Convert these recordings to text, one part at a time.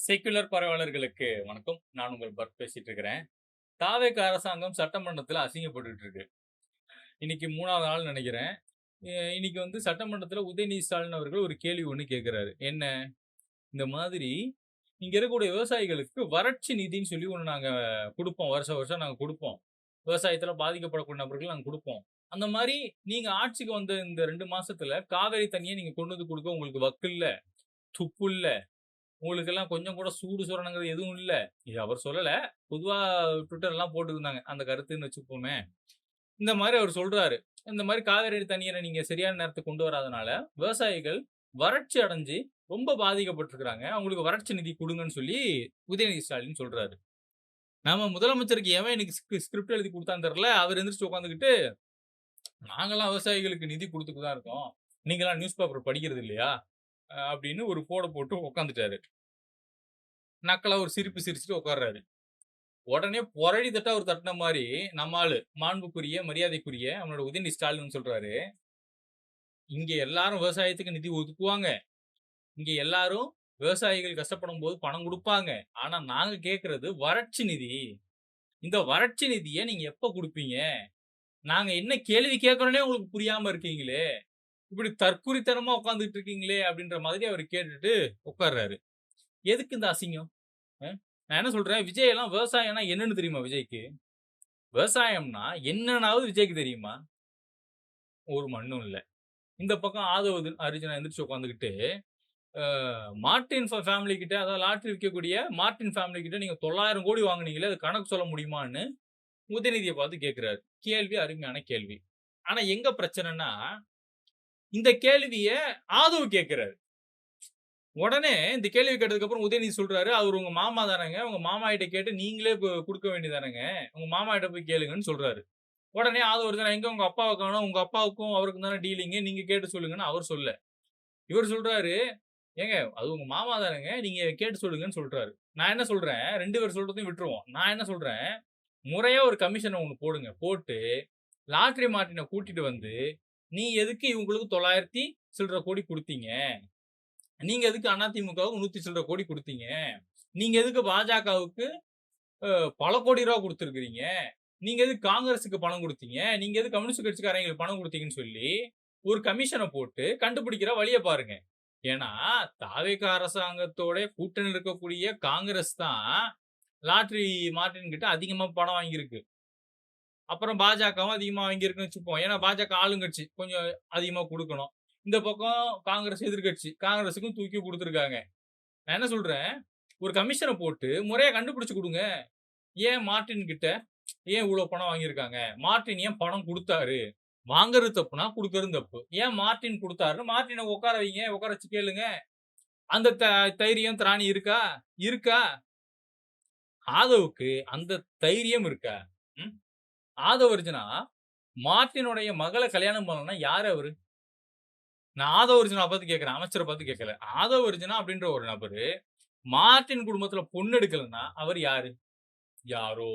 Secular பரவாளர்களுக்கு வணக்கம். நான் உங்கள் பர்த் பேசிட்டு இருக்கிறேன். தாவேக அரசாங்கம் சட்டமன்றத்துல அசிங்கப்பட்டுட்டு இருக்கு. இன்னைக்கு 3வது நாள் நெனைக்கிறேன். இன்னைக்கு வந்து சட்டமன்றத்துல உதயநிதி ஸ்டாலின் அவர்கள் ஒரு கேள்வி ஒண்ணு கேட்கிறாரு. என்ன? இந்த மாதிரி இங்க இருக்கக்கூடிய விவசாயிகளுக்கு வறட்சி நிதின்னு சொல்லி ஒண்ணு நாங்க குடுப்போம். வருஷம் வருஷம் நாங்க குடுப்போம். விவசாயத்துல பாதிக்கப்படக்கூடிய நபர்களுக்கு நாங்க குடுப்போம். அந்த மாரி நீங்க ஆட்சிக்கு வந்த இந்த 2 மாசத்துல காவேரி தண்ணிய நீங்க கொண்டு வந்து குடுக்க உங்களுக்கு வக்கு இல்ல, துப்பு இல்ல. உங்களுக்கெல்லாம் கொஞ்சம் கூட சூடு சொரணங்கிறது எதுவும் இல்ல. இது அவர் சொல்லல. பொதுவா ட்விட்டர்லாம் போட்டுருந்தாங்க. அந்த கருத்துன்னு வச்சுப்போமே. இந்த மாரி அவர் சொல்றாரு. இந்த மாரி காவிரி தண்ணீர நீங்க சரியான நேரத்துக்கு கொண்டு வராதனால, விவசாயிகள் வறட்சி அடைஞ்சு ரொம்ப பாதிக்கப்பட்டுருக்காங்க. அவங்களுக்கு வறட்சி நிதி குடுங்கன்னு சொல்லி உதயநிதி ஸ்டாலின் சொல்றாரு. நம்ம முதலமைச்சருக்கு எவன் இன்னைக்கு ஸ்கிரிப்ட் எழுதி குடுத்தான்னு தெரியல. அவர் எந்திரிச்சு உட்கார்ந்துகிட்டு, "நாங்கலாம் விவசாயிகளுக்கு நிதி குடுத்துட்டு தான் இருக்கோம். நீங்கலாம் நியூஸ் பேப்பர் படிக்கிறது இல்லையா?" அப்படின்னு ஒரு போட போட்டு உட்கார்ந்துட்டாரு. நக்கலா ஒரு சிரிப்பு சிரிச்சுட்டு உட்கார்றாரு. உடனே புரழி தட்டா ஒரு தட்டுன மாரி, நம்ம ஆளு மாண்புக்குரிய, மரியாதைக்குரிய நம்மளோட உதயநிதி ஸ்டாலின் சொல்றாரு, "இங்க எல்லாரும் விவசாயத்துக்கு நிதி ஒதுக்குவாங்க. இங்க எல்லாரும் விவசாயிகள் கஷ்டப்படும்போது பணம் குடுப்பாங்க. ஆனா நாங்க கேட்கிறது வறட்சி நிதி. இந்த வறட்சி நிதிய நீங்க எப்ப குடுப்பீங்க? நாங்க என்ன கேள்வி கேட்கிறோம்னே உங்களுக்கு புரியாம இருக்கீங்களே! இப்படி தற்குறித்தனமா உட்கார்ந்துட்டு இருக்கீங்களே!" அப்படின்ற மாதிரி அவரு கேட்டுட்டு உட்கார்றாரு. எதுக்கு இந்த அசிங்கம்? அ நான் என்ன சொல்றேன், விஜய் எல்லாம் விவசாயம்னா என்னன்னு தெரியுமா விஜய்க்கு? விவசாயம்னா என்னன்னாவது விஜய்க்கு தெரியுமா? ஒரு மண்ணும் இல்ல. இந்த பக்கம் ஆதவ் அர்ஜுனா எந்திரிச்சு உட்கார்ந்துகிட்டு, அ மார்டின் ஃபேமிலி கிட்ட அதாவது லாட்டரி விக்கக்கூடிய மார்டின் ஃபேமிலி கிட்ட நீங்க 900 கோடி வாங்குனீங்களே, அது கணக்கு சொல்ல முடியுமான்னு உதயநிதிய பார்த்து கேட்கிறாரு. கேள்வி அருமையான கேள்வி. ஆனா எங்க பிரச்சனைன்னா, இந்த கேள்விய ஆதவ் கேட்கிறாரு. உடனே இந்த கேள்வி கேட்டதுக்கு அப்புறம் உதயநிதி சொல்றாரு, "அவரு உங்க மாமா தானேங்க. உங்க மாமா கிட்ட கேட்டு நீங்களே குடுக்க வேண்டியது தானேங்க. உங்க மாமா கிட்ட போய் கேளுங்கன்னு" சொல்றாரு. உடனே ஆதவர்ஜுனா, "எங்க உங்க அப்பாவ காணோம். உங்க அப்பாவுக்கும் அவருக்கும் தானே டீலிங்கு. நீங்க கேட்டு சொல்லுங்கன்னு" அவர் சொல்ல. இவர் சொல்றாரு, "ஏங்க அது உங்க மாமா தானேங்க. நீங்க கேட்டு சொல்லுங்கன்னு" சொல்றாரு. நான் என்ன சொல்றேன், 2 பேர் சொல்றதையும் விட்டுருவோம். நான் என்ன சொல்றேன், முறையா ஒரு கமிஷன ஒண்ணு போடுங்க. போட்டு லாட்டரி மார்ட்டின கூட்டிட்டு வந்து, "நீ எதுக்கு இவங்களுக்கு 900 சில்ற கோடி குடுத்தீங்க? நீங்க எதுக்கு அதிமுகவுக்கு 100 சில்ற கோடி குடுத்தீங்க? நீங்க எதுக்கு பாஜகவுக்கு பல கோடி ரூவா குடுத்திருக்கிறீங்க? நீங்க எதுக்கு காங்கிரஸுக்கு பணம் குடுத்தீங்க? நீங்க எதுக்கு கம்யூனிஸ்ட் கட்சிக்காரங்களுக்கு பணம் குடுத்தீங்கன்னு சொல்லி, ஒரு கமிஷன போட்டு கண்டுபிடிக்கிற வழிய பாருங்க. ஏன்னா, தாவேகா அரசாங்கத்தோட கூட்டணியில இருக்கக்கூடிய காங்கிரஸ் தான் லாட்டரி மார்ட்டின் கிட்ட அதிகமா பணம் வாங்கியிருக்கு. அப்புறம் பாஜகவும் அதிகமா வாங்கியிருக்குன்னு வச்சுப்போம். ஏன்னா பாஜக ஆளுங்கட்சி. கொஞ்சம் அதிகமா குடுக்கணும். இந்த பக்கம் காங்கிரஸ் எதிர்க்கட்சி. காங்கிரஸுக்கும் தூக்கி குடுத்துருக்காங்க. நான் என்ன சொல்றேன், ஒரு கமிஷன போட்டு முறையா கண்டுபிடிச்சு குடுங்க. ஏன் மார்ட்டின் கிட்ட ஏன் இவ்ளோ பணம் வாங்கியிருக்காங்க? மார்ட்டின் ஏன் பணம் குடுத்தாரு? வாங்குறது தப்புனா, குடுக்குறதும் தப்பு. ஏன் மார்ட்டின் குடுத்தாருன்னு மார்ட்டின உட்கார வைங்க. உட்கார வச்சு கேளுங்க. அந்த தைரியம், திராணி இருக்கா? இருக்கா? ஆதவுக்கு அந்த தைரியம் இருக்கா? ம். ஆதவ் அர்ஜுனா, மார்ட்டினுடைய மகள கல்யாணம் பண்ணணும்னா யாரு அவரு? நான் ஆதவ் அர்ஜுனா பார்த்து கேட்கிறேன். அமைச்சர பார்த்து கேட்கல. ஆதவ் அர்ஜுனா அப்படின்ற ஒரு நபரு, மார்ட்டின் குடும்பத்தில பொண்ணு எடுக்கலன்னா, அவர் யாரு? யாரோ.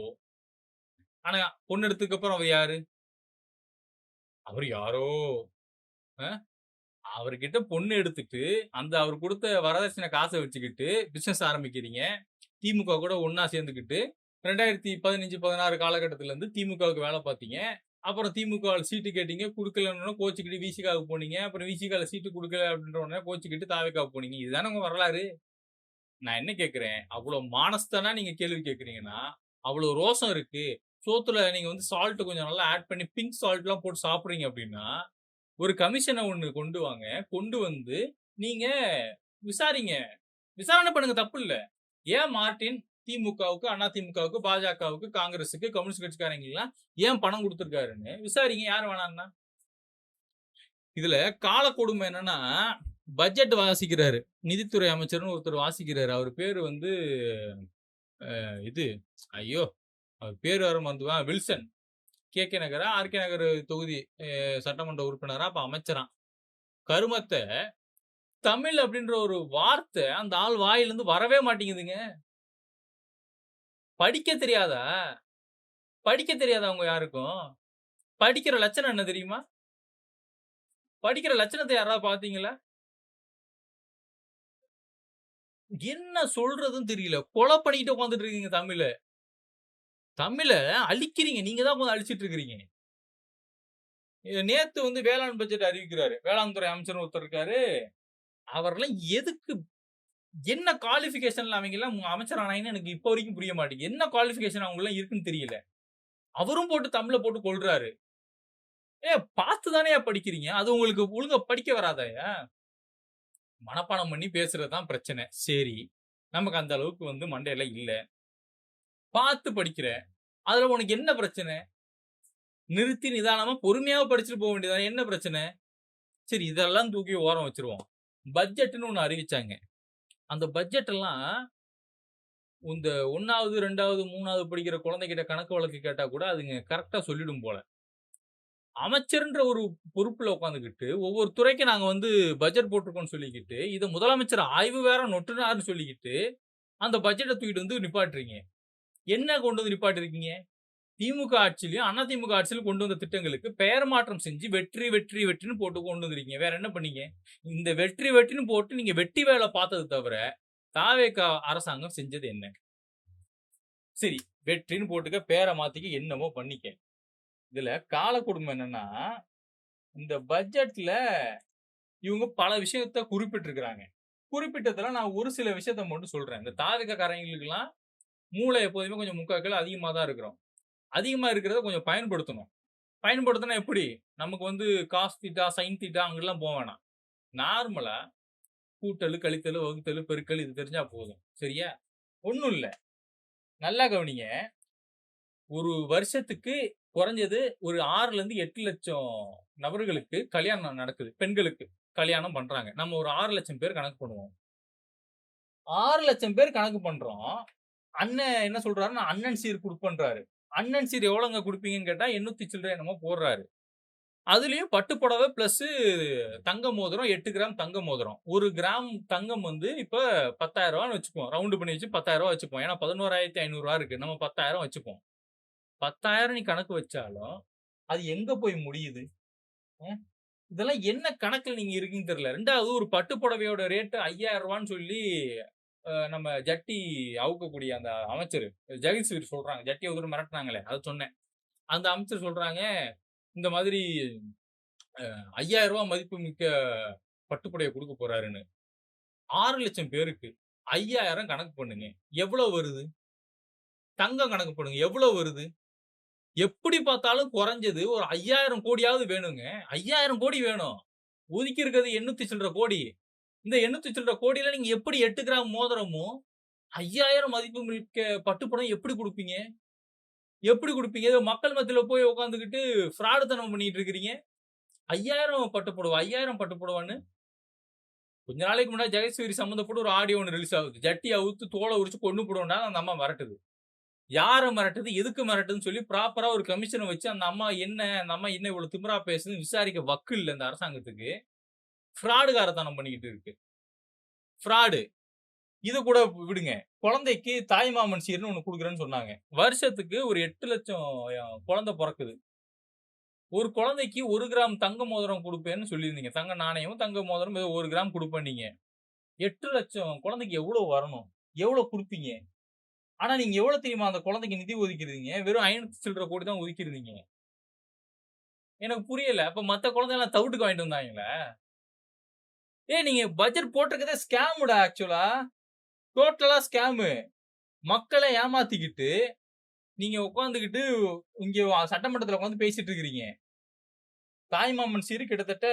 ஆனா பொண்ணு எடுத்ததுக்கு அப்புறம் அவர் யாரு? அவர் யாரோ. அ அவர்கிட்ட பொண்ணு எடுத்துட்டு, அந்த அவர் குடுத்த வரதட்சணை காச வச்சுக்கிட்டு பிசினஸ் ஆரம்பிக்கிறீங்க. திமுக கூட ஒண்ணா சேர்ந்துக்கிட்டு 2015, 16 காலகட்டத்திலருந்து திமுகவுக்கு வேல பார்த்தீங்க. அப்புறம் திமுகவுல சீட்டு கேட்டீங்க. குடுக்கலன்னோன கோச்சுக்கிட்டு விசிகாவுக்கு போனீங்க. அப்புறம் விசிகால சீட்டு குடுக்கல அப்படின்ற உடனே கோச்சுக்கிட்டு தாவேக்காவுக்கு போனீங்க. இதுதானே உங்க வரலாறு. நான் என்ன கேட்கிறேன், அவ்வளோ மானஸ்தனா நீங்க கேள்வி கேட்கிறீங்கன்னா, அவ்வளோ ரோசம் இருக்கு. சோத்துல நீங்க வந்து சால்ட் கொஞ்சம் நல்லா ஆட் பண்ணி பிங்க் சால்ட்லாம் போட்டு சாப்பிடுறீங்க அப்படின்னா, ஒரு கமிஷன ஒண்ணு கொண்டு வாங்க. கொண்டு வந்து நீங்க விசாரிங்க. விசாரணை பண்ணுங்க தப்பில்ல. ஏன் மார்ட்டின் திமுகவுக்கு, அதிமுகவுக்கு, பாஜகவுக்கு, காங்கிரஸுக்கு, கம்யூனிஸ்ட் கட்சிக்காரங்களுக்கெல்லாம் ஏன் பணம் குடுத்திருக்காருன்னு விசாரிங்க. யார் வேணான்னா. இதுல காலக்கொடுமை என்னன்னா, பட்ஜெட் வாசிக்கிறாரு. நிதித்துறை அமைச்சர்ன்னு ஒருத்தர் வாசிக்கிறாரு. அவரு பேரு வந்து இது ஐயோ! அவர் பேரு வேற மறந்துவேன். வில்சன். கே.கே. நகரா, ஆர்.கே. நகர் தொகுதி சட்டமன்ற உறுப்பினரா, அப்ப அமைச்சராம். கருமத்த தமிழ் அப்படின்ற ஒரு வார்த்தை அந்த ஆள் வாயிலருந்து வரவே மாட்டேங்குதுங்க. படிக்க தெரியாதா? படிக்க தெரியாதா உங்க யாருக்கும்? படிக்கிற லட்சணம் என்ன தெரியுமா? படிக்கிற லட்சணத்த யாராவது பார்த்தீங்களா? என்ன சொல்றதுன்னு தெரியல. கொலை பண்ணிட்டு உட்கார்ந்துட்டு இருக்கீங்க தமிழ. தமிழ அழிக்கிறீங்க. நீங்க தான் உட்கார்ந்து அழிச்சிட்டு இருக்கிறீங்க. நேத்து வந்து வேளாண் பட்ஜெட் அறிவிக்கிறாரு. வேளாண் துறை அமைச்சர்னு ஒருத்தர் இருக்காரு. அவர்லாம் எதுக்கு என்ன குவாலிஃபிகேஷன்ல அவங்கலாம் அமைச்சர் ஆனாங்கன்னு எனக்கு இப்ப வரைக்கும் புரிய மாட்டேங்குது. என்ன குவாலிஃபிகேஷன் அவங்கலாம் இருக்குன்னு தெரியல. அவரும் போட்டு தமிழ போட்டு கொல்றாரு. பார்த்து தானேய்யா படிக்கிறீங்க. அது உங்களுக்கு ஒழுங்கா படிக்க வராதாய்யா? மனப்பாடம் பண்ணி பேசுறது தான் பிரச்சனை. சரி. நமக்கு அந்த அளவுக்கு வந்து மண்டையில இல்ல. பார்த்து படிக்கிற. அதுல உனக்கு என்ன பிரச்சனை? நிறுத்தி நிதானமா பொறுமையாவே படிச்சுட்டு போ வேண்டியது தானே. என்ன பிரச்சனை? சரி இதெல்லாம் தூக்கி ஓரம் வச்சுருவோம். பட்ஜெட்ன்னு ஒண்ணு அறிவிச்சாங்க. அந்த பட்ஜெட் எல்லாம் இந்த 1வது, 2வது, 3வது படிக்கிற குழந்தைகிட்ட கணக்கு வழக்கு கேட்டா கூட அதுங்க கரெக்ட்டா சொல்லிடும் போல. அமைச்சர்ன்ற ஒரு பொறுப்புல உட்கார்ந்துகிட்டு, ஒவ்வொரு துறைக்கும் நாங்க வந்து பட்ஜெட் போட்டிருக்கோம்னு சொல்லிக்கிட்டு, இத முதலமைச்சர் ஆய்வு வேற நொட்டுனாருன்னு சொல்லிக்கிட்டு, அந்த பட்ஜெட்ட தூக்கிட்டு வந்து நிப்பாட்டுறீங்க. என்ன கொண்டு வந்து நிப்பாட்டியிருக்கீங்க? திமுக ஆட்சியிலயும், அதிமுக ஆட்சியிலும் கொண்டு வந்த திட்டங்களுக்கு பெயர் மாற்றம் செஞ்சு வெற்றி, வெற்றி, வெற்றின்னு போட்டு கொண்டு வந்திருக்கீங்க. வேற என்ன பண்ணீங்க? இந்த வெற்றி, வெற்றின்னு போட்டு நீங்க வெட்டி வேல பார்த்தது தவிர, தாவேகா அரசாங்கம் செஞ்சது என்ன? சரி, வெற்றின்னு போட்டுக்க, பேர மாத்திக்க, என்னமோ பண்ணிக்க. இதுல கால கொடுமை என்னன்னா, இந்த பட்ஜெட்ல இவங்க பல விஷயத்த குறிப்பிட்டிருக்கிறாங்க. குறிப்பிட்டதுல நான் ஒரு சில விஷயத்த மட்டும் சொல்றேன். இந்த தாவேகாக்காரங்களுக்கெல்லாம் மூளை எப்போதுமே கொஞ்சம் 3/4 கிலோ அதிகமா தான் இருக்கிறோம். அதிகமா இருக்கிறத கொஞ்சம் பயன்படுத்தணும். பயன்படுத்தினா எப்படி? நமக்கு வந்து காஸ் தீட்டா, சைன் தீட்டா அங்கலாம் போ வேணாம். நார்மலா கூட்டலு, கழித்தலு, வகுத்தலு, பெருக்கல் இது தெரிஞ்சா போதும். சரியா? ஒண்ணும் இல்ல. நல்லா கவனிங்க. ஒரு வருஷத்துக்கு குறைஞ்சது ஒரு 6லருந்து 8 லட்சம் நபர்களுக்கு கல்யாணம் நடக்குது. பெண்களுக்கு கல்யாணம் பண்றாங்க. நம்ம ஒரு 6 லட்சம் பேர் கணக்கு பண்ணுவோம். 6 லட்சம் பேர் கணக்கு பண்றோம். அண்ணன் என்ன சொல்றாருன்னா, அண்ணன் சீர் குடுப்பேன்றாரு. அண்ணன் சீர் எவ்வளோங்க குடுப்பீங்கன்னு கேட்டா 800 சில்ற என்னமோ போடுறாரு. அதுலயும் பட்டு புடவை பிளஸ் தங்க மோதிரம் 8 கிராம் தங்க மோதிரம். 1 கிராம் தங்கம் வந்து இப்ப ரூ. 10,000ன்னு வச்சுக்குவோம். ரவுண்ட் பண்ணி வச்சு ரூ. 10,000 வச்சுப்போம். ஏன்னா ரூ. 11,500 இருக்கு. நம்ம 10,000 வச்சுப்போம். 10,000 நீ கணக்கு வச்சாலும், அது எங்க போய் முடியுது? அ இதெல்லாம் என்ன கணக்குல நீங்க இருக்கீங்கன்னு தெரியல. 2வது ஒரு பட்டு புடவையோட ரேட் ரூ. 5,000ன்னு சொல்லி நம்ம ஜட்டி அவுக்கக்கூடிய அந்த அமைச்சரு ஜெகதீஸ்வரி சொல்றாங்க. ஜட்டி அவுத்துட்டு மிரட்டுனாங்களே, அத சொன்னேன். அந்த அமைச்சர் சொல்றாங்க, இந்த மாதிரி ரூ. 5,000 மதிப்பு மிக்க பட்டு புடவை குடுக்க போறாருன்னு. 6 லட்சம் பேருக்கு 5,000 கணக்கு பண்ணுங்க. எவ்வளவு வருது? தங்கம் கணக்கு பண்ணுங்க. எவ்வளவு வருது? எப்படி பார்த்தாலும் குறைஞ்சது ஒரு 5,000 கோடியாவது வேணுங்க. 5,000 கோடி வேணும். ஒதுக்கி இருக்கிறது 800 சில்ற கோடி. இந்த 800 சில்ற கோடியில நீங்க எப்படி 8 கிராம் மோதிரமும், 5,000 மதிப்பு மிக்க பட்டு புடவையும் எப்படி குடுப்பீங்க? எப்படி குடுப்பீங்க? ஏதோ மக்கள் மத்தியில போய் உட்கார்ந்துகிட்டு ஃப்ராடுத்தனம் பண்ணிட்டு இருக்கிறீங்க. 5,000 பட்டு புடவ, 5,000 பட்டு புடவன்னு கொஞ்ச நாளைக்கு முன்னாடி ஜெகதீஸ்வரி சம்மந்தப்பட்ட ஒரு ஆடியோ ஒண்ணு ரிலீஸ் ஆகுது. ஜட்டி அவுத்து தோல உரிச்சு கொன்னு புடுவேன்டான்னு அந்த அம்மா மிரட்டுது. யார மிரட்டுது? எதுக்கு மிரட்டுதுன்னு சொல்லி ப்ராப்பரா ஒரு கமிஷன வச்சு அந்த அம்மா என்ன இவ்வளவு திமிரா பேசுதுன்னு விசாரிக்க வக்கு இல்ல இந்த அரசாங்கத்துக்கு. ஃப்ராடுகாரத்தனம் பண்ணிக்கிட்டு இருக்கு. ஃப்ராடு. இத கூட விடுங்க. குழந்தைக்கு தாய்மாமன் சீர்ன்னு ஒண்ணு குடுக்குறேன்னு சொன்னாங்க. வருஷத்துக்கு ஒரு 8 லட்சம் குழந்தை பொறக்குது. ஒரு குழந்தைக்கு 1 கிராம் தங்க மோதிரம் குடுப்பேன்னு சொல்லியிருந்தீங்க. தங்க நாணயமும், தங்க மோதிரம் ஏதோ 1 கிராம் குடுப்பேன்னீங்க. 8 லட்சம் குழந்தைக்கு எவ்வளவு வரணும்? எவ்வளவு குடுப்பீங்க? ஆனா நீங்க எவ்வளவு தெரியுமா அந்த குழந்தைக்கு நிதி ஒதுக்கியிருந்தீங்க? வெறும் 500 சில்ற கோடி தான் ஒதுக்கியிருந்தீங்க. எனக்கு புரியல. அப்ப மத்த குழந்தைலாம் தவுட்டுக்கு வாங்கிட்டு வந்தாங்களா? நீங்க பட்ஜெட் போட்டிருக்கிறதே ஸ்கேம்டா ஆக்சுவலா. டோட்டலா ஸ்கேமு. மக்கள ஏமாத்திக்கிட்டு, நீங்க உட்கார்ந்துகிட்டு இங்க சட்டமன்றத்துல உட்கார்ந்து பேசிட்டு இருக்கிறீங்க. தாய்மாமன் சீரு கிட்டத்தட்ட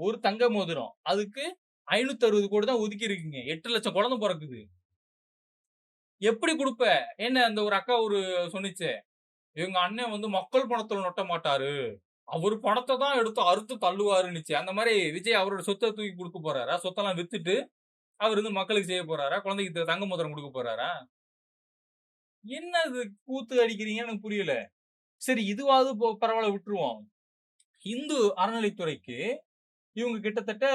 ஒரு தங்க மோதிரம். அதுக்கு 560 கோடி தான் ஒதுக்கி இருக்கீங்க. 8 லட்சம் குழந்தை பொறக்குது. எப்படி குடுப்ப? என்ன அந்த ஒரு அக்கா சொன்னுச்சே, எங்க அண்ணன் வந்து மக்கள் பணத்துல நொட்ட மாட்டாரு. அவரு பணத்த தான் எடுத்து அறுத்து தள்ளுவாருன்னுச்சு. அந்த மாரி விஜய் அவரோட சொத்த தூக்கி குடுக்க போறாரா? சொத்தெல்லாம் வித்துட்டு, அவரு வந்து மக்களுக்கு செய்ய போறாரா? குழந்தைக்கு தங்க மோதிரம் குடுக்க போறாரா? என்ன இது கூத்து அடிக்கிறீங்கன்னு எனக்கு புரியல. சரி இதுவாவது பரவால்ல விட்டுருவோம். இந்து அறநிலைத்துறைக்கு இவங்க கிட்டத்தட்ட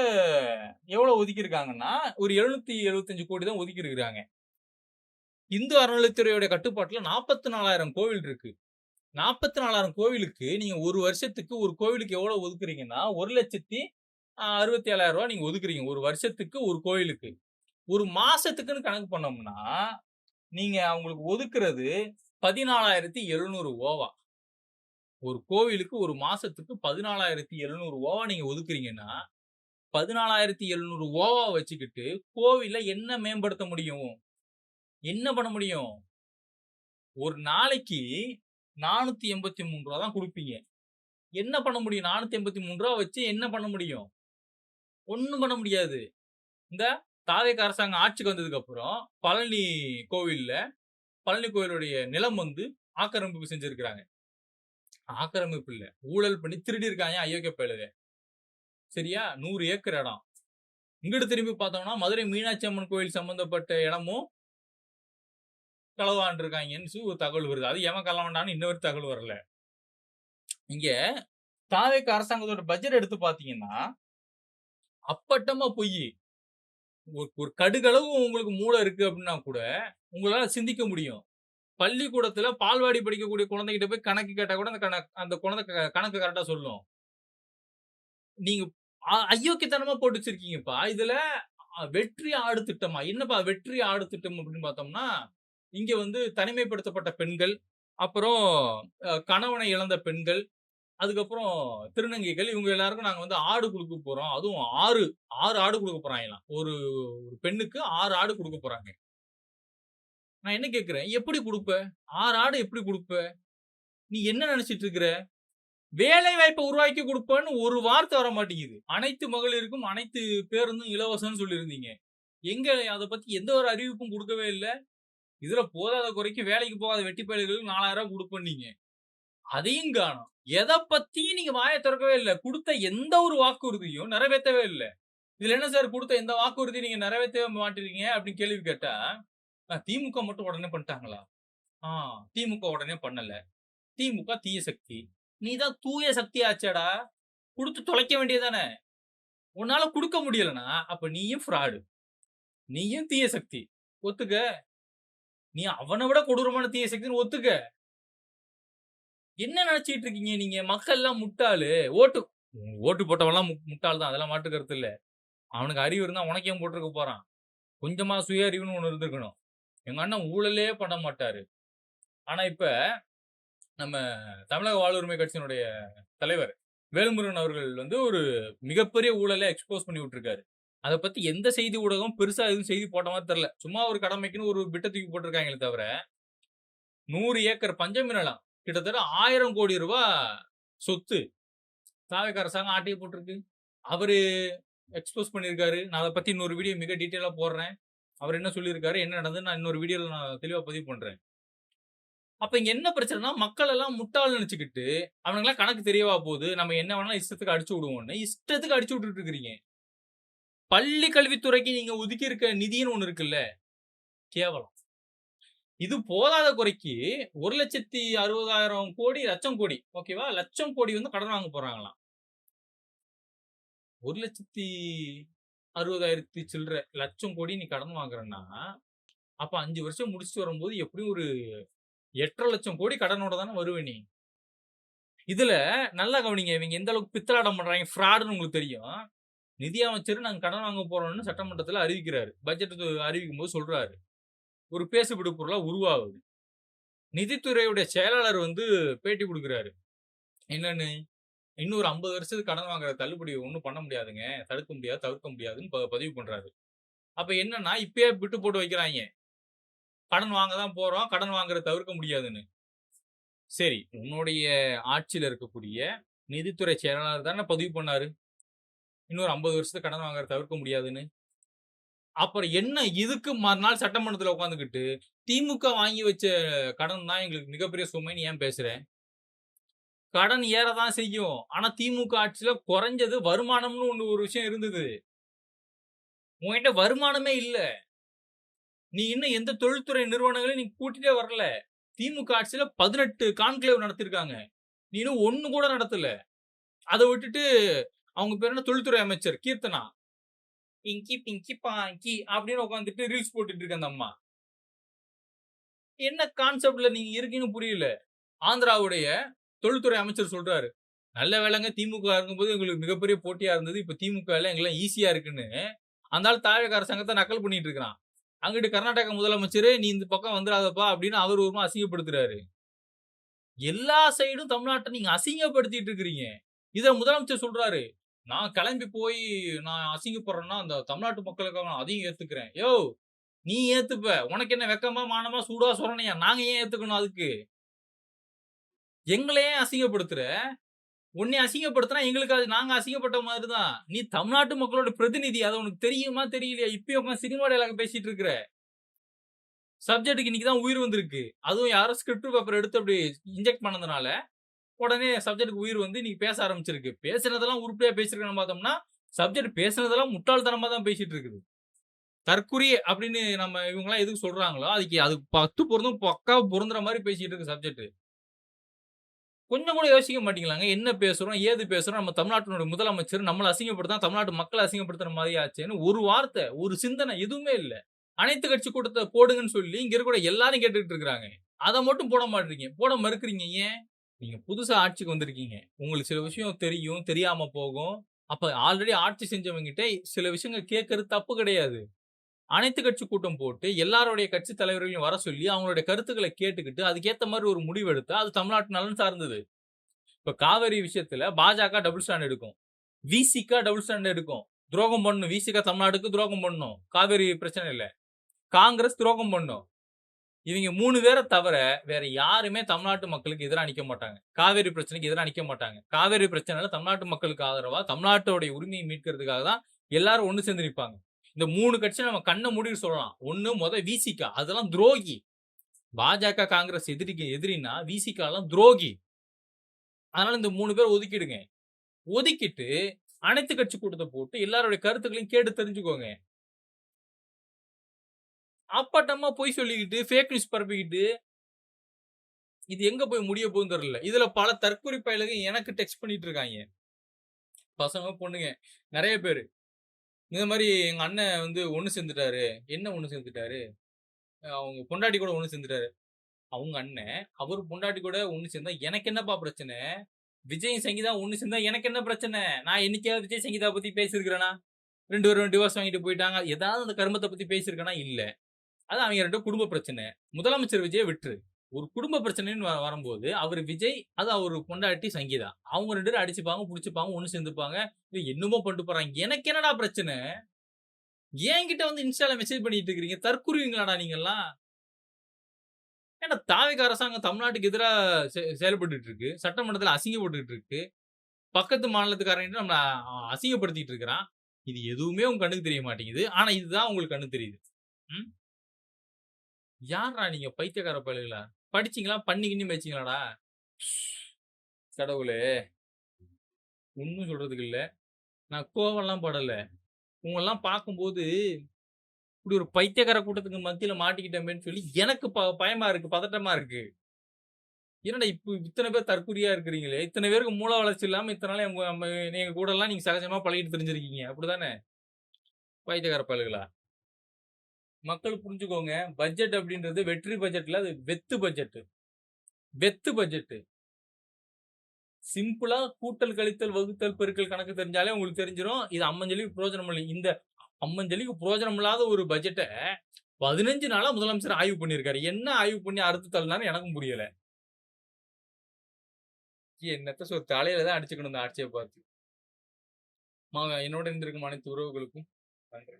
எவ்வளவு ஒதுக்கியிருக்காங்கன்னா, ஒரு 775 கோடி தான் ஒதுக்கி இருக்கிறாங்க. இந்து அறநிலைத்துறையோட கட்டுப்பாட்டுல 44,000 கோவில் இருக்கு. 44,000 கோவிலுக்கு நீங்க ஒரு வருஷத்துக்கு ஒரு கோவிலுக்கு எவ்வளவு ஒதுக்குறீங்கன்னா, ரூ. 1,67,000 நீங்க ஒதுக்குறீங்க. ஒரு வருஷத்துக்கு ஒரு கோயிலுக்கு. ஒரு மாசத்துக்குன்னு கணக்கு பண்ணோம்னா, நீங்க அவங்களுக்கு ஒதுக்குறது 14,700 ஓவா. ஒரு கோவிலுக்கு ஒரு மாசத்துக்கு 14,700 ஓவா நீங்க ஒதுக்குறீங்கன்னா, 14,700 ஓவா வச்சுக்கிட்டு கோவில்ல என்ன மேம்படுத்த முடியும்? என்ன பண்ண முடியும்? ஒரு நாளைக்கு ரூ. 483 தான் குடுப்பீங்க. என்ன பண்ண முடியும்? ரூ. 483 வச்சு என்ன பண்ண முடியும்? ஒண்ணும் பண்ண முடியாது. இந்த தாவேகா அரசாங்கம் ஆட்சிக்கு வந்ததுக்கு அப்புறம் பழனி கோவில்ல, பழனி கோவிலுடைய நிலம் வந்து ஆக்கிரமிப்பு செஞ்சிருக்கிறாங்க. ஆக்கிரமிப்பு இல்ல. ஊழல் பண்ணி திருடியிருக்காங்க அயோக்கிய பயலுக. சரியா? 100 ஏக்கர் இடம். இங்கிட்டு திரும்பி பார்த்தோம்னா, மதுரை மீனாட்சி அம்மன் கோயில் சம்பந்தப்பட்ட இடமும் களவாண்டுருக்காங்கன்னு ஒரு தகவல் வருது. அது எவன் களவாண்டான்னு இன்ன வரைக்கும் தகவல் வரல. இங்க தாவேகா அரசாங்கத்தோட பட்ஜெட் எடுத்து பார்த்தீங்கன்னா, அப்பட்டமா பொய்யி. ஒரு கடுகளவு உங்களுக்கு மூளை இருக்கு அப்படின்னா கூட, உங்களால சிந்திக்க முடியும். பள்ளிக்கூடத்துல பால்வாடி படிக்கக்கூடிய குழந்தைகிட்ட போய் கணக்கு கேட்டா கூட அந்த குழந்தை கணக்கு கரெக்ட்டா சொல்லும். நீங்க அயோக்கியத்தனமா போட்டு வச்சிருக்கீங்கப்பா. இதுல வெற்றி ஆடு திட்டமா? என்னப்பா வெற்றி ஆடு திட்டம் அப்படின்னு பார்த்தோம்னா, இங்க வந்து தனிமைப்படுத்தப்பட்ட பெண்கள், அப்புறம் கணவனை இழந்த பெண்கள், அதுக்கப்புறம் திருநங்கைகள் இவங்க எல்லாருக்கும் நாங்க வந்து ஆடு குடுக்க போறோம். அதுவும் 6 ஆடு குடுக்க போறாங்களாம். ஒரு பெண்ணுக்கு 6 ஆடு குடுக்க போறாங்க. நான் என்ன கேட்கிறேன்? எப்படி குடுப்ப? 6 ஆடு எப்படி குடுப்ப? நீ என்ன நெனச்சிட்டு இருக்கிற? வேலை வாய்ப்ப உருவாக்கி குடுப்பேன்னு ஒரு வார்த்தை வர மாட்டேங்குது. அனைத்து மகளிருக்கும் அனைத்து பேருந்தும் இலவசம்னு சொல்லியிருந்தீங்க. எங்க அத பத்தி எந்த ஒரு அறிவிப்பும் குடுக்கவே இல்ல. இதுல போதாத குறைக்கு வேலைக்கு போகாத வெட்டி பயலுகளுக்கு ரூ. 4,000 குடுப்பேன்னீங்க. அதையும் காணோம். எத பத்தியும் நீங்க வாய திறக்கவே இல்ல. குடுத்த எந்த ஒரு வாக்குறுதியும் நிறைவேத்தவே இல்ல. இதுல என்ன சார் குடுத்த எந்த வாக்குறுதியும் நீங்க நிறைவேத்தவே மாட்றீங்க அப்படின்னு கேள்வி கேட்டா, திமுக மட்டும் உடனே பண்ணிட்டாங்களா? ஆ திமுக உடனே பண்ணல. திமுக தீய சக்தி. நீ தான் தூய சக்தி ஆச்சேடா. குடுத்து தொலைக்க வேண்டியது தானே. உன்னால குடுக்க முடியலன்னா, அப்ப நீயும் ஃப்ராடு. நீயும் தீய சக்தி. ஒத்துக்க. நீ அவன விட கொடூரமான தீய சக்தின்னு ஒத்துக்க. என்ன நெனச்சுட்டு இருக்கீங்க நீங்க? மக்கள்லாம் முட்டாளு. ஓட்டு ஓட்டு போட்டவன்லாம் முட்டாள் தான். அதெல்லாம் மாற்று கருத்து இல்ல. அவனுக்கு அறிவு இருந்தா உனக்கு ஏன் போட்டுருக்க போறான்? கொஞ்சமா சுய அறிவுன்னு ஒண்ணு இருந்திருக்கணும். எங்க அண்ணன் ஊழலே பண்ண மாட்டாரு. ஆனா இப்ப நம்ம தமிழக வாழ்வுரிமை கட்சியினுடைய தலைவர் வேல்முருகன் அவர்கள் வந்து ஒரு மிகப்பெரிய ஊழல எக்ஸ்போஸ் பண்ணி விட்டுருக்காரு. அத பத்தி எந்த செய்தி ஊடகம் பெருசா எதுவும் செய்தி போட்ட மாரி தெரியல. சும்மா ஒரு கடமைக்குன்னு ஒரு பிட்ட தூக்கி போட்டுருக்காங்களே தவிர, 100 ஏக்கர் பஞ்சமி நிலம். கிட்டத்தட்ட ரூ. 1,000,00,00,000 சொத்து. தாவேக்கா அரசாங்கம் ஆட்டைய போட்டிருக்கு. அவரு எக்ஸ்போஸ் பண்ணியிருக்காரு. நான் அத பத்தி இன்னொரு வீடியோ மிக டீட்டெயிலா போடுறேன். அவர் என்ன சொல்லியிருக்காரு, என்ன நடந்ததுன்னு நான் இன்னொரு வீடியோல நான் தெளிவா பதிவு பண்றேன். அப்ப இங்க என்ன பிரச்சனைன்னா, மக்கள் எல்லாம் முட்டாள்னு நெனச்சுக்கிட்டு, அவனுங்கலாம் கணக்கு தெரியவா போகுது, நம்ம என்ன வேணாலும் இஷ்டத்துக்கு அடிச்சு விடுவோம்ன்னு, இஷ்டத்துக்கு அடிச்சு விட்டுட்டு இருக்கிறீங்க. பள்ளி கல்வித்துறைக்கு நீங்க ஒதுக்கி இருக்க நிதின்னு ஒண்ணு இருக்குல்ல, கேவலம். இது போதாத குறைக்கு 1,60,000 லட்சம் கோடி ஓகேவா? லட்சம் கோடி வந்து கடன் வாங்க போறாங்களாம். 1,60,000 சில்ற லட்சம் கோடி நீ கடன் வாங்குறன்னா, அப்ப 5 வருஷம் முடிச்சுட்டு வரும்போது எப்படியும் ஒரு 8,50,000 லட்சம் கோடி கடனோட தானே வருவ நீ. இதுல நல்லா கவனிங்க. இவங்க எந்த அளவுக்கு பித்தலாட்டம் பண்றாங்க, ஃப்ராடுன்னு உங்களுக்கு தெரியும். நிதி அமைச்சர் நாங்க கடன் வாங்க போறோம்னு சட்டமன்றத்துல அறிவிக்கிறாரு. பட்ஜெட் அறிவிக்கும்போது சொல்றாரு. ஒரு பேசுபடு பொருளா உருவாகுது. நிதித்துறையுடைய செயலாளர் வந்து பேட்டி குடுக்குறாரு. என்னன்னு? இன்னும் ஒரு 50 வருஷத்துக்கு கடன் வாங்குற தள்ளுபடி ஒண்ணும் பண்ண முடியாதுங்க. தடுக்க முடியாது, தவிர்க்க முடியாதுன்னு பதிவு பண்றாரு. அப்ப என்னன்னா, இப்பயே பிட்டு போட்டு வைக்கிறாய்ங்க. கடன் வாங்க தான் போறோம். கடன் வாங்குறத தவிர்க்க முடியாதுன்னு. சரி, உன்னுடைய ஆட்சியில இருக்கக்கூடிய நிதித்துறை செயலாளர் தானே பதிவு பண்ணாரு. இன்னொரு 50 வருஷத்துக்கு கடன் வாங்குறத தவிர்க்க முடியாதுன்னு. அப்புறம் என்ன இதுக்கு மறுநாள் சட்டமன்றத்துல உட்கார்ந்துகிட்டு, திமுக வாங்கி வச்ச கடன் தான் எங்களுக்கு மிகப்பெரிய சுமைன்னு ஏன் பேசுற? கடன் ஏறதான் செய்யும். ஆனா திமுக ஆட்சியில குறைஞ்சது வருமானம்னு ஒரு விஷயம் இருந்தது. உன்கிட்ட வருமானமே இல்ல. நீ இன்னும் எந்த தொழில்துறை நிறுவனங்களையும் நீ கூட்டிட்டே வரல. திமுக ஆட்சியில 18 கான்க்ளேவ் நடத்திருக்காங்க. நீ இன்னும் 1 கூட நடத்தல. அத விட்டுட்டு அவங்க பேர் என்ன தொழில்துறை அமைச்சர் கீர்த்தனா. பிங்கி பிங்கி பாங்கி அப்படின்னு உட்கார்ந்துட்டு ரீல்ஸ் போட்டுட்டு இருக்கு அந்த அம்மா. என்ன கான்செப்ட்ல நீங்க இருக்கீங்கன்னு புரியல. ஆந்திராவுடைய தொழில்துறை அமைச்சர் சொல்றாரு. நல்ல வேளைங்க திமுக இருக்கும்போது எங்களுக்கு மிகப்பெரிய போட்டியா இருந்தது. இப்ப திமுக எல்லாம் எங்கெல்லாம் ஈஸியா இருக்குன்னு அந்த ஆள் தாவேக அரசாங்கத்தை நக்கல் பண்ணிட்டு இருக்கிறான். அங்கிட்டு கர்நாடக முதலமைச்சரு, "நீ இந்த பக்கம் வந்துராதப்பா" அப்படின்னு அவர் ஒருமா அசிங்கப்படுத்துறாரு. எல்லா சைடும் தமிழ்நாட்ட நீங்க அசிங்கப்படுத்திட்டு இருக்கிறீங்க. இத முதலமைச்சர் சொல்றாரு. "நான் கிளம்பி போய் நான் அசிங்கப்படுறேன்னா, அந்த தமிழ்நாட்டு மக்களுக்காக நான் அதையும் ஏத்துக்கிறேன்." யோவ்! நீ ஏத்துப்ப. உனக்கு என்ன வெட்கமா, மானமா, சூடா, சொரணையா? நாங்க ஏன் ஏத்துக்கணும் அதுக்கு? எங்கள ஏன் அசிங்கப்படுத்துற? உன்னைய அசிங்கப்படுத்துனா எங்களுக்கு அது நாங்க அசிங்கப்பட்ட மாதிரி தான். நீ தமிழ்நாட்டு மக்களோட பிரதிநிதி. அது உனக்கு தெரியுமா, தெரியலையா? இப்பயும் உட்கார்ந்து சினிமா டயலாக் பேசிட்டு இருக்கிற. சப்ஜெக்ட்க்கு இன்னைக்கு தான் உயிர் வந்திருக்கு. அதுவும் யாரோ ஸ்கிரிப்ட் பேப்பர் எடுத்து அப்படி இன்ஜெக்ட் பண்ணதுனால, உடனே சப்ஜெக்ட்க்கு உயிர் வந்து இன்னைக்கு பேச ஆரம்பிச்சிருக்கு. பேசினதெல்லாம் உருப்படியா பேசியிருக்கான்னு பார்த்தோம்னா, சப்ஜெக்ட் பேசினதெல்லாம் முட்டாள்தனமா தான் பேசிட்டு இருக்குது. தற்குறி அப்படின்னு நம்ம இவங்கலாம் எதுக்கு சொல்றாங்களோ, அது 10 பொருந்தும் பக்காவா பொருந்துற மாரி பேசிட்டு இருக்கு சப்ஜெக்ட். கொஞ்சம் கூட யோசிக்க மாட்டீங்களாங்க? என்ன பேசுறோம்? ஏது பேசுறோம்? நம்ம தமிழ்நாட்டினுடைய முதலமைச்சர் நம்மள அசிங்கப்படுத்தினா, தமிழ்நாட்டு மக்கள அசிங்கப்படுத்துற மாரி ஆச்சேன்னு ஒரு வார்த்தை, ஒரு சிந்தனை எதுவுமே இல்ல. அனைத்து கட்சி கூட்டத்த போடுங்கன்னு சொல்லி இங்க இருக்கக்கூடிய எல்லாரும் கேட்டுட்டு இருக்கிறாங்க. அத மட்டும் போட மாட்றீங்க. போட மறுக்கிறீங்க. ஏன்? நீங்க புதுசா ஆட்சிக்கு வந்திருக்கீங்க. உங்களுக்கு சில விஷயம் தெரியும், தெரியாம போகும். அப்ப ஆல்ரெடி ஆட்சி செஞ்சவங்ககிட்ட சில விஷயங்கள் கேட்கறது தப்பு கிடையாது. அனைத்து கட்சி கூட்டம் போட்டு எல்லாருடைய கட்சி தலைவர்களையும் வர சொல்லி, அவங்களுடைய கருத்துக்கள கேட்டுக்கிட்டு, அதுக்கேத்த மாரி ஒரு முடிவு எடுத்தா, அது தமிழ்நாட்டு நலன் சார்ந்தது. இப்ப காவிரி விஷயத்துல பாஜக டபுள் ஸ்டாண்ட் எடுக்கும். விசிக டபுள் ஸ்டாண்ட் எடுக்கும். துரோகம் பண்ணணும். விசிக தமிழ்நாட்டுக்கு துரோகம் பண்ணணும். காவிரி பிரச்சனை இல்ல. காங்கிரஸ் துரோகம் பண்ணும். இவங்க 3 பேர தவிர வேற யாருமே தமிழ்நாட்டு மக்களுக்கு எதிரா நிக்க மாட்டாங்க. காவேரி பிரச்சனைக்கு எதிரா நிக்க மாட்டாங்க. காவேரி பிரச்சனையில தமிழ்நாட்டு மக்களுக்கு ஆதரவா, தமிழ்நாட்டோட உரிமையை மீட்கிறதுக்காக தான் எல்லாரும் ஒண்ணு சேர்ந்து நிப்பாங்க. இந்த 3 கட்சிய நம்ம கண்ண மூடிட்டு சொல்லலாம். ஒண்ணு விசிக. அதெல்லாம் துரோகி. பாஜக, காங்கிரஸ் எதிரின்னா விசிகலாம் துரோகி. அதனால இந்த 3 பேர ஒதுக்கிடுங்க. ஒதுக்கிட்டு அனைத்து கட்சி கூட்டத்த போட்டு எல்லாருடைய கருத்துக்களையும் கேட்டு தெரிஞ்சுக்கோங்க. அப்பட்டமா பொய் சொல்லிக்கிட்டு, ஃபேக் நியூஸ் பரப்பிக்கிட்டு, இது எங்க போய் முடிய போகுதுன்னு தெரியல. இதுல பல தற்குறி பயலுக எனக்கு டெக்ஸ்ட் பண்ணிட்டு இருக்காய்ங்க. பசங்க, பொண்ணுங்க நெறைய பேரு. இந்த மாரி எங்க அண்ணன் வந்து ஒண்ணு சேர்ந்துட்டாரு. என்ன ஒண்ணு சேர்ந்துட்டாரு? அவங்க பொண்டாட்டி கூட ஒண்ணு சேர்ந்துட்டாரு. அவங்க அண்ணன், அவரு பொண்டாட்டி கூட ஒண்ணு சேர்ந்தா எனக்கு என்னப்பா பிரச்சனை? விஜயும், சங்கீதாவும் ஒண்ணு சேர்ந்தா எனக்கு என்ன பிரச்சனை? நான் என்னைக்காவது விஜய், சங்கீதா பத்தி பேசியிருக்கிறேனா? 2 பேரும் டிவோர்ஸ் வாங்கிட்டு போயிட்டாங்க. ஏதாவது அந்த கருமத்த பத்தி பேசியிருக்கேனா? இல்ல. அது அவங்க 2 குடும்ப பிரச்சனை. முதலமைச்சர் விஜய விட்டுரு. ஒரு குடும்ப பிரச்சனைன்னு வரும்போது, அவரு விஜய், அது அவரு பொண்டாட்டி சங்கீதா. அவங்க 2 பேரும் அடிச்சுப்பாங்க, புடிச்சுப்பாங்க, ஒண்ணு சேர்ந்துப்பாங்க. என்னமோ பண்ணிட்டு போறாங்க. எனக்கு என்னடா பிரச்சனை? என்கிட்ட வந்து இன்ஸ்டால மெசேஜ் பண்ணிட்டு இருக்கிறீங்க. தற்குருவிங்களாடா நீங்கல்லாம்? ஏன்டா தாவேகா அரசாங்கம் தமிழ்நாட்டுக்கு எதிரா செயல்பட்டுட்டு இருக்கு. சட்டமன்றத்துல அசிங்கப்பட்டுட்டு இருக்கு. பக்கத்து மாநிலத்துக்காரன்கிட்ட நம்மள அசிங்கப்படுத்திட்டு இருக்கிறான். இது எதுவுமே உங்க கண்ணுக்கு தெரிய மாட்டேங்குது. ஆனா இதுதான் உங்களுக்கு கண்ணுக்கு தெரியுது. ம். யார்றா நீங்க பைத்தியக்கார பயலுகளா? படிச்சீங்களா? பண்ணி கிண்ணி வச்சீங்களாடா? கடவுளே! ஒண்ணும் சொல்றதுக்கு இல்ல. நான் கோவம்லாம் படல. உங்களலாம் பார்க்கும்போது, இப்படி ஒரு பைத்தியக்கார கூட்டத்துக்கு மத்தியில மாட்டிக்கிட்டோமேன்னு சொல்லி எனக்கு பயமா இருக்கு, பதட்டமா இருக்கு. என்னடா இத்தன பேர் தற்குறியா இருக்கிறீங்களே! இத்தன பேருக்கு மூள வளர்ச்சி இல்லாம இத்தன நாள் எங்க கூடலாம் நீங்க சகஜமா பழகிட்டு திரிஞ்சிருக்கீங்க. அப்படிதானே? பைத்தியக்கார பயலுகளா! மக்கள் புரிஞ்சுக்கோங்க. பட்ஜெட் அப்படின்றது வெற்றி பட்ஜெட்ல அது வெத்து பட்ஜெட். வெத்து பட்ஜெட். சிம்பிளா கூட்டல், கழித்தல், வகுத்தல், பெருக்கல் கணக்கு தெரிஞ்சாலே உங்களுக்கு தெரிஞ்சிரும். இது அம்மஞ்சல்லிக்கு புரோஜனம் இல்ல. இந்த அம்மஞ்சல்லிக்கு புரோஜனம் இல்லாத ஒரு பட்ஜெட்ட 15 நாளா முதலமைச்சர் ஆய்வு பண்ணியிருக்காரு. என்ன ஆய்வு பண்ணி அறுத்து தள்ளினாருன்னு எனக்கும் புரியல. என்னத்த தலையில தான் அடிச்சுக்கணும் இந்த ஆட்சிய பார்த்து. என்னோட இருந்திருக்கும் அனைத்து உறவுகளுக்கும் நன்றி.